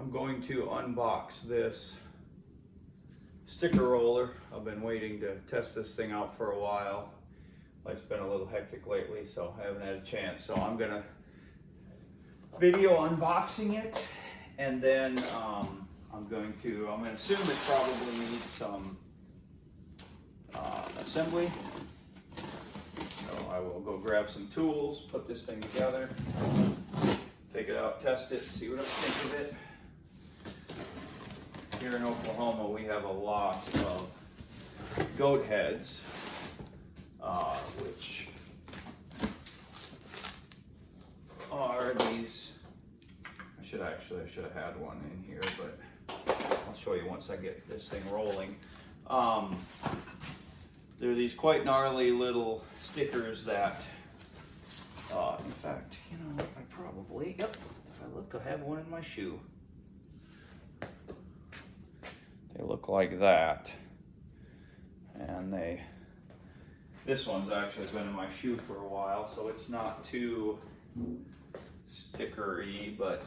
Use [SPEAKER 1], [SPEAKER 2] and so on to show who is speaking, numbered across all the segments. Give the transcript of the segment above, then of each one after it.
[SPEAKER 1] I'm going to unbox this sticker roller. I've been waiting to test this thing out for a while. Life's been a little hectic lately, so I haven't had a chance. So I'm gonna video unboxing it, and then I'm gonna assume it probably needs some assembly. So I will go grab some tools, put this thing together, take it out, test it, see what I think of it. Here in Oklahoma, we have a lot of goat heads, which are these. I should have had one in here, but I'll show you once I get this thing rolling. They're these quite gnarly little stickers that, in fact, you know, I probably, yep, if I look, I have one in my shoe. They look like that, and this one's actually been in my shoe for a while, so it's not too stickery, but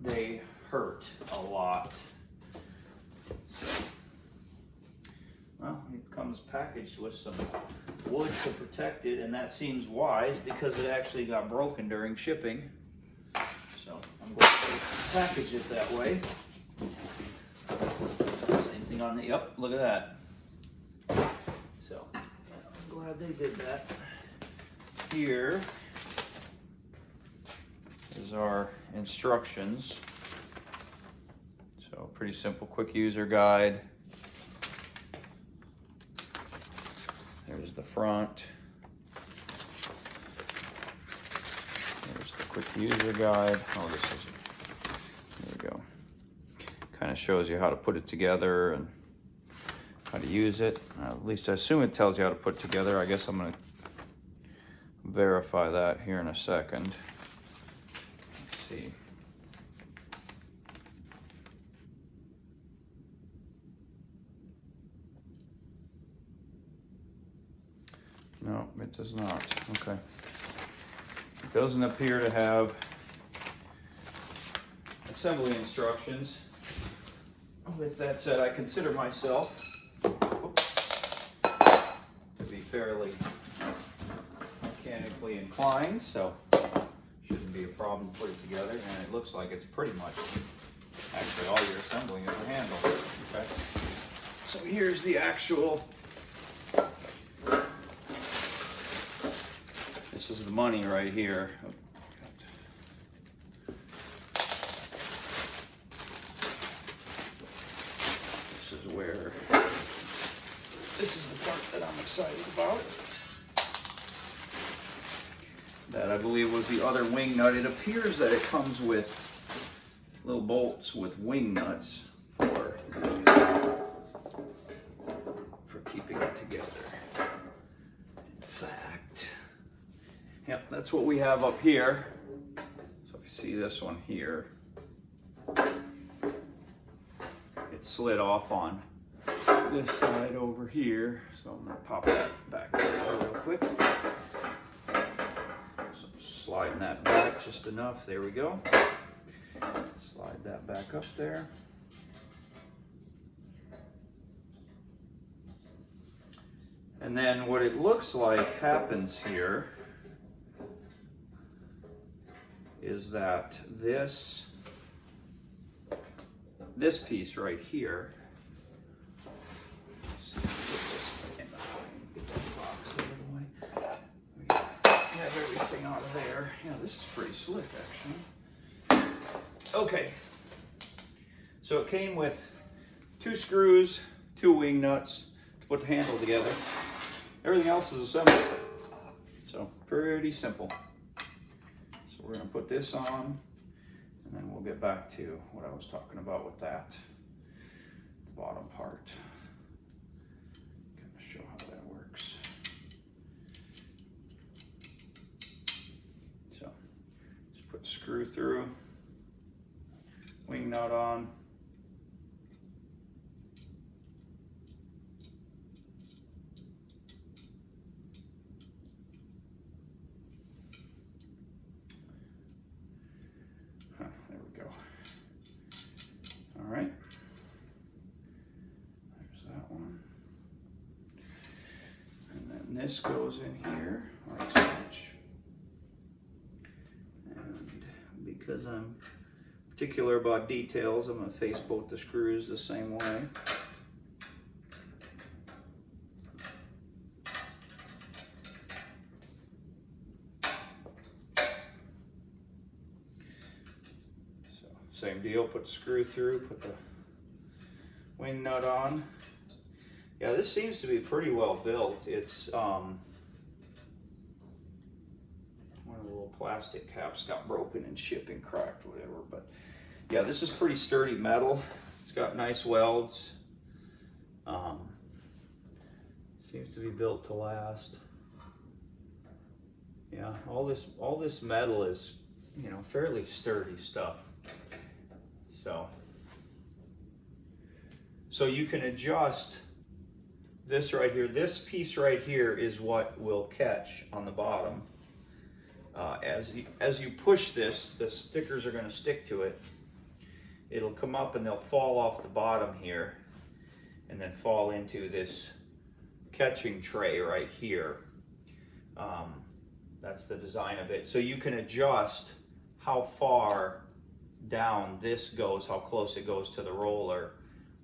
[SPEAKER 1] they hurt a lot. So, well, it comes packaged with some wood to protect it, and that seems wise because it actually got broken during shipping. So I'm going to package it that way. Same thing on the, yep, look at that. So I'm glad they did that. Here is our instructions. So pretty simple, quick user guide. There's the front. There's the quick user guide. Oh, this is, there we go. Kind of shows you how to put it together and how to use it. At least I assume it tells you how to put it together. I guess I'm going to verify that here in a second. Let's see. No, it does not. Okay. It doesn't appear to have assembly instructions. With that said, I consider myself to be fairly mechanically inclined, so shouldn't be a problem to put it together. And it looks like it's pretty much actually all you're assembling is a handle. Okay. So here's the actual. This is the money right here. This is the part that I'm excited about. That I believe was the other wing nut. It appears that it comes with little bolts with wing nuts for keeping it together. In fact, yep, that's what we have up here. So if you see this one here, it's slid off on this side over here, so I'm going to pop that back there real quick. So sliding that back just enough. There we go. Slide that back up there. And then what it looks like happens here is that this piece right here, out of there. Yeah, this is pretty slick actually. Okay, so it came with 2 screws, 2 wing nuts to put the handle together. Everything else is assembled. So pretty simple. So we're going to put this on, and then we'll get back to what I was talking about with that, the bottom part. Kind of show how that works. Screw through, wing nut on, there we go. this goes in here like such. And because I'm particular about details, I'm going to face both the screws the same way. So same deal, put the screw through, put the wing nut on. Yeah, this seems to be pretty well built. It's one of the little plastic caps got broken and shipping cracked, whatever. But yeah, this is pretty sturdy metal. It's got nice welds. Seems to be built to last. Yeah, all this metal is, you know, fairly sturdy stuff. So you can adjust this right here. This piece right here is what will catch on the bottom. As you push this, the stickers are going to stick to it. It'll come up and they'll fall off the bottom here and then fall into this catching tray right here. That's the design of it. So you can adjust how far down this goes, how close it goes to the roller.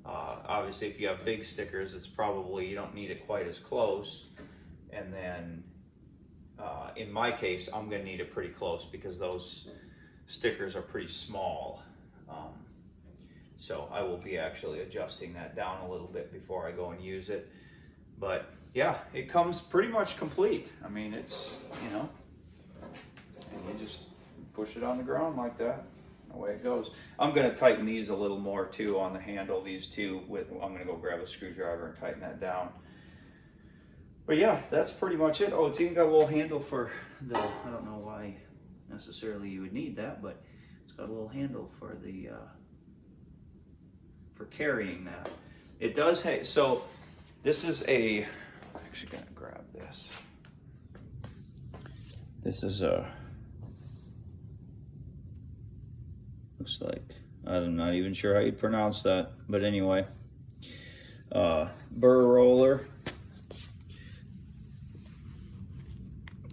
[SPEAKER 1] Obviously, if you have big stickers, it's probably, you don't need it quite as close. And then in my case, I'm going to need it pretty close because those stickers are pretty small. So I will be actually adjusting that down a little bit before I go and use it. But yeah, it comes pretty much complete. I mean, it's, you know, and you just push it on the ground like that. Away it goes. I'm going to tighten these a little more too on the handle. These two, I'm going to go grab a screwdriver and tighten that down. But yeah, that's pretty much it. Oh, it's even got a little handle for the, I don't know why necessarily you would need that, but it's got a little handle for the, for carrying that. It does, hey, so this is a, I'm actually going to grab this. This is a, looks like, I'm not even sure how you pronounce that, but anyway, Burr Roller.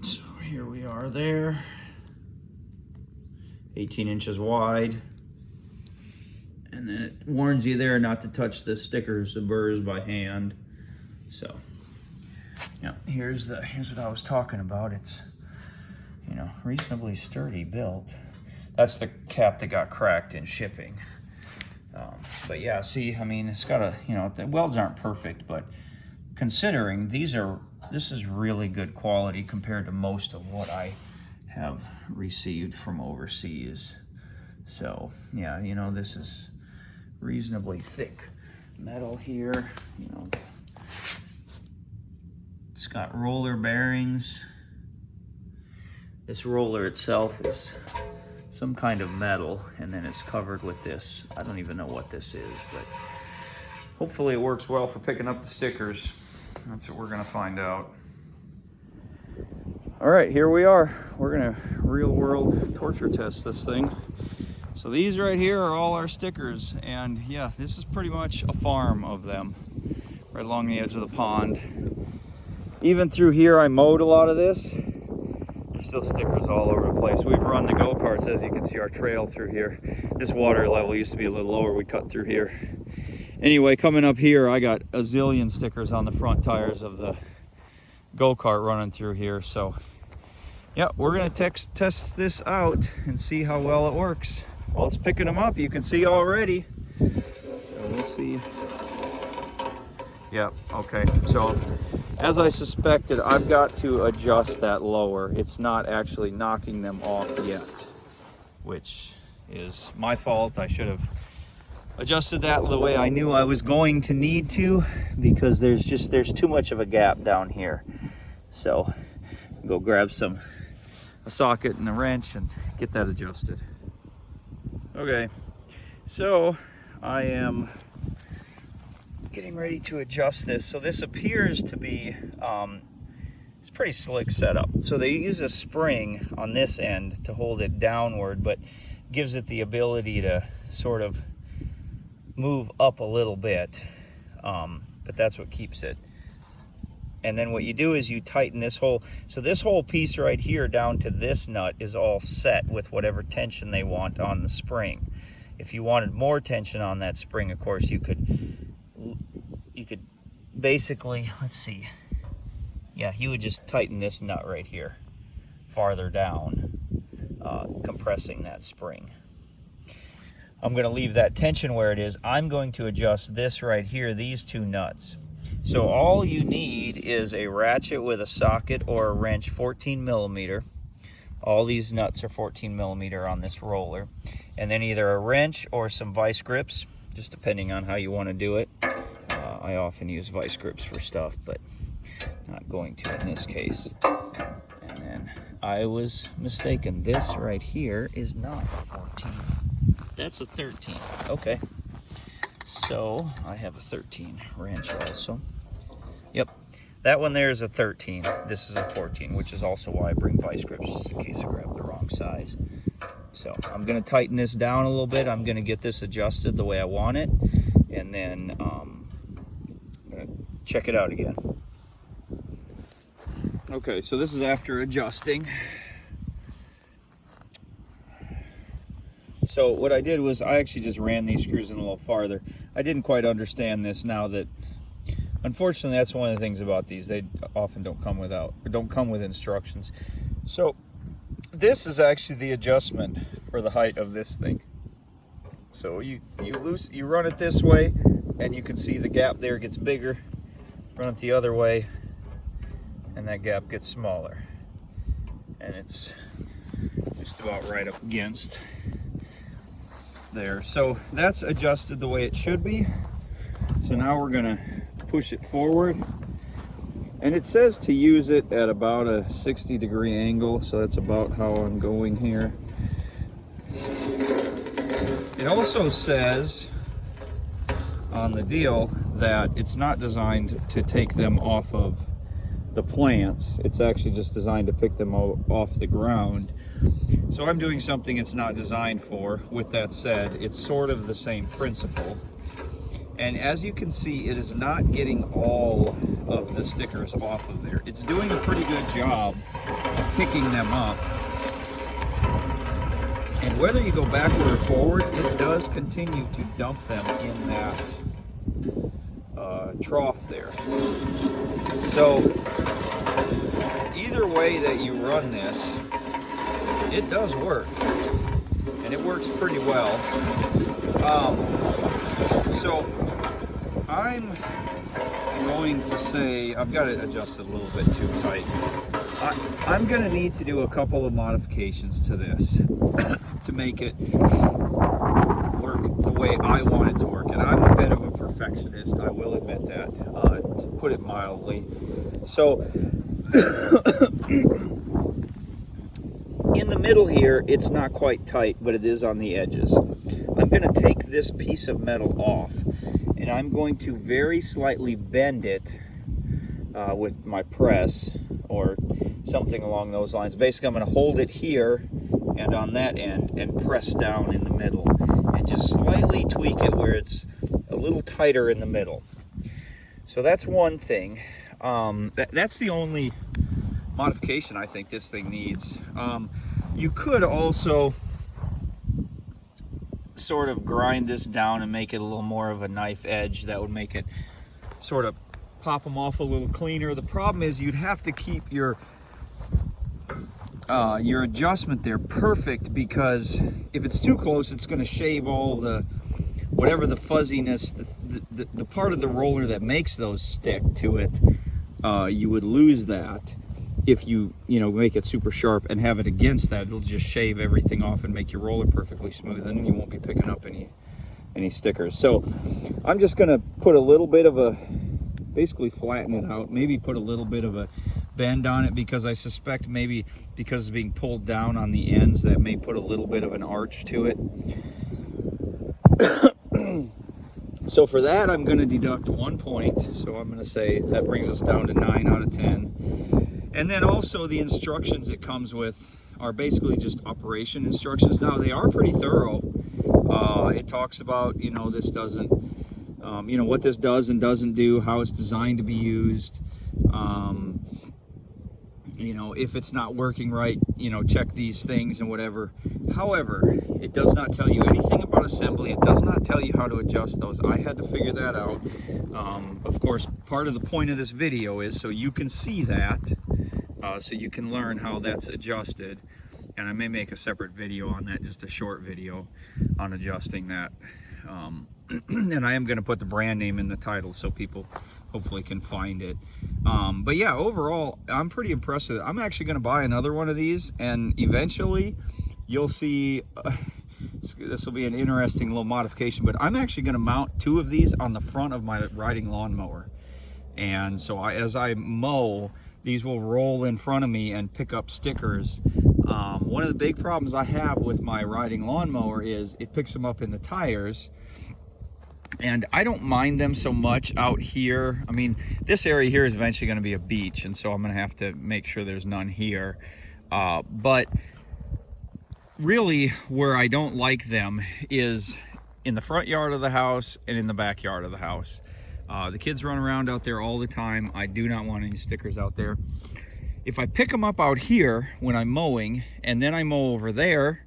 [SPEAKER 1] So here we are there, 18 inches wide, and then it warns you there not to touch the stickers, the burrs, by hand. So yeah, here's what I was talking about. It's, you know, reasonably sturdy built. That's the cap that got cracked in shipping. But yeah, see, I mean, it's got a, you know, the welds aren't perfect, but considering this is really good quality compared to most of what I have received from overseas. So yeah, you know, this is reasonably thick metal here. You know, it's got roller bearings. This roller itself is some kind of metal, and then it's covered with this. I don't even know what this is, but hopefully it works well for picking up the stickers. That's what we're gonna find out. All right, here we are. We're gonna real world torture test this thing. So these right here are all our stickers, and yeah, this is pretty much a farm of them right along the edge of the pond. Even through here, I mowed a lot of this. There's still stickers all over the place. We've run the go-karts, as you can see, our trail through here. This water level used to be a little lower. We cut through here. Anyway, coming up here, I got a zillion stickers on the front tires of the go-kart running through here. So yeah, we're gonna test this out and see how well it works. Well, it's picking them up, you can see already. So we'll see. Yeah, okay, so as I suspected, I've got to adjust that lower. It's not actually knocking them off yet, which is my fault. I should have adjusted that the way I knew I was going to need to, because there's too much of a gap down here. So go grab a socket and a wrench and get that adjusted. Okay, so I am getting ready to adjust this. So this appears to be, it's pretty slick setup. So they use a spring on this end to hold it downward, but gives it the ability to sort of move up a little bit. But that's what keeps it And then what you do is you tighten this whole, so this whole piece right here down to this nut is all set with whatever tension they want on the spring. If you wanted more tension on that spring, of course, you could basically, let's see, yeah, you would just tighten this nut right here farther down, compressing that spring. I'm going to leave that tension where it is. I'm going to adjust this right here, these two nuts. So all you need is a ratchet with a socket or a wrench, 14 millimeter. All these nuts are 14 millimeter on this roller. And then either a wrench or some vice grips, just depending on how you want to do it. I often use vice grips for stuff, but not going to in this case. And then I was mistaken. This right here is not a 14. That's a 13. Okay. So I have a 13 wrench also. Yep. That one there is a 13. This is a 14, which is also why I bring vice grips, just in case I grab the wrong size. So I'm going to tighten this down a little bit. I'm going to get this adjusted the way I want it. And then I'm going to check it out again. Okay, so this is after adjusting. So what I did was I actually just ran these screws in a little farther. I didn't quite understand this now that, unfortunately, that's one of the things about these. They often don't come with instructions. So this is actually the adjustment for the height of this thing. So you run it this way, and you can see the gap there gets bigger. Run it the other way, and that gap gets smaller. And it's just about right up against there. So that's adjusted the way it should be. So now we're gonna push it forward, and it says to use it at about a 60-degree angle, so that's about how I'm going here. It also says on the deal that it's not designed to take them off of the plants. It's actually just designed to pick them off the ground. So I'm doing something it's not designed for. With that said, it's sort of the same principle. And as you can see, it is not getting all of the stickers off of there. It's doing a pretty good job of picking them up. And whether you go backward or forward, it does continue to dump them in that trough there. So either way that you run this, it does work, and it works pretty well. So I'm going to say, I've got it adjusted a little bit too tight. I'm going to need to do a couple of modifications to this to make it work the way I want it to work. And I'm a bit of a perfectionist, I will admit that, to put it mildly. So in the middle here, it's not quite tight, but it is on the edges. I'm going to take this piece of metal off, and I'm going to very slightly bend it with my press or something along those lines. Basically, I'm going to hold it here and on that end and press down in the middle and just slightly tweak it where it's a little tighter in the middle. So that's one thing. That's the only modification I think this thing needs. You could also sort of grind this down and make it a little more of a knife edge. That would make it sort of pop them off a little cleaner. The problem is you'd have to keep your adjustment there perfect, because if it's too close, it's going to shave all the whatever the fuzziness, the part of the roller that makes those stick to it. You would lose that if you make it super sharp and have it against that. It'll just shave everything off and make your roller perfectly smooth, and you won't be picking up any stickers. So I'm just going to put a little bit of a, basically flatten it out, maybe put a little bit of a bend on it, because I suspect maybe because it's being pulled down on the ends, that may put a little bit of an arch to it. So for that, I'm going to deduct 1 point. So I'm going to say that brings us down to 9 out of 10. And then also the instructions it comes with are basically just operation instructions. Now they are pretty thorough. It talks about, this doesn't, what this does and doesn't do, how it's designed to be used. You know, if it's not working right, you know, check these things and whatever. However, it does not tell you anything about assembly. It does not tell you how to adjust those. I had to figure that out. Of course, part of the point of this video is so you can see that, so you can learn how that's adjusted. And I may make a separate video on that, just a short video on adjusting that. And I am going to put the brand name in the title so people hopefully can find it. But yeah, overall, I'm pretty impressed with it. I'm actually going to buy another one of these, and eventually you'll see, this will be an interesting little modification, but I'm actually going to mount 2 of these on the front of my riding lawnmower. And so as I mow, these will roll in front of me and pick up stickers. One of the big problems I have with my riding lawnmower is it picks them up in the tires. And I don't mind them so much out here. I mean, this area here is eventually going to be a beach, and so I'm going to have to make sure there's none here. But really, where I don't like them is in the front yard of the house and in the backyard of the house. The kids run around out there all the time. I do not want any stickers out there. If I pick them up out here when I'm mowing, and then I mow over there,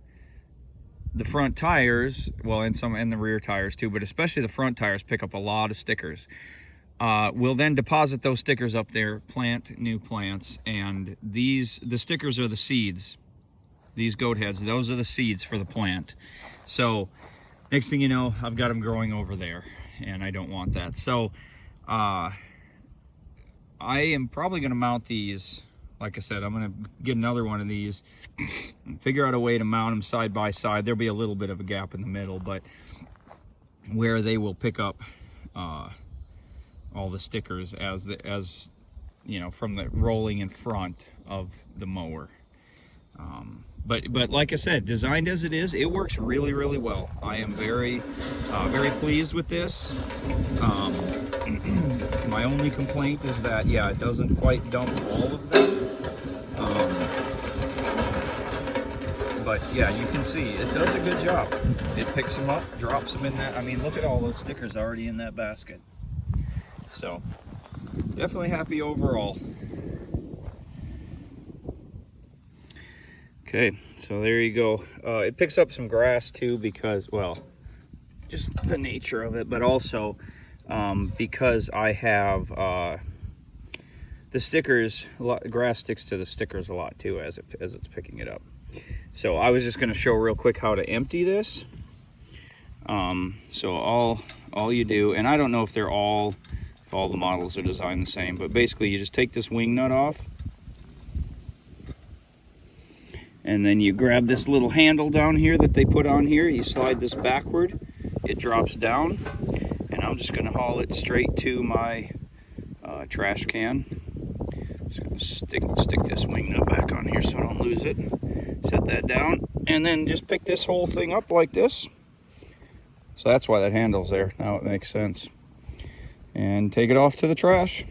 [SPEAKER 1] the front tires, well, and the rear tires too, but especially the front tires pick up a lot of stickers. We'll then deposit those stickers up there, plant new plants, and the stickers are the seeds. These goat heads, those are the seeds for the plant. So next thing you know, I've got them growing over there, and I don't want that. So I am probably going to mount these. Like I said, I'm going to get another one of these and figure out a way to mount them side by side. There'll be a little bit of a gap in the middle, but where they will pick up all the stickers as you know, from the rolling in front of the mower. But like I said, designed as it is, it works really, really well. I am very pleased with this. My only complaint is that, yeah, it doesn't quite dump all of them. But yeah, you can see it does a good job. It picks them up, drops them in that. I mean, look at all those stickers already in that basket. So definitely happy overall. Okay, so there you go. It picks up some grass too because, well, just the nature of it, but also because I have the stickers, grass sticks to the stickers a lot too as it's picking it up. So I was just going to show real quick how to empty this. So all you do, and I don't know if all the models are designed the same, but basically you just take this wing nut off, and then you grab this little handle down here that they put on here, you slide this backward, it drops down, and I'm just going to haul it straight to my trash can. Just going to stick this wing nut back on here so I don't lose it. Set that down, and then just pick this whole thing up like this. So that's why that handle's there. Now it makes sense. And take it off to the trash.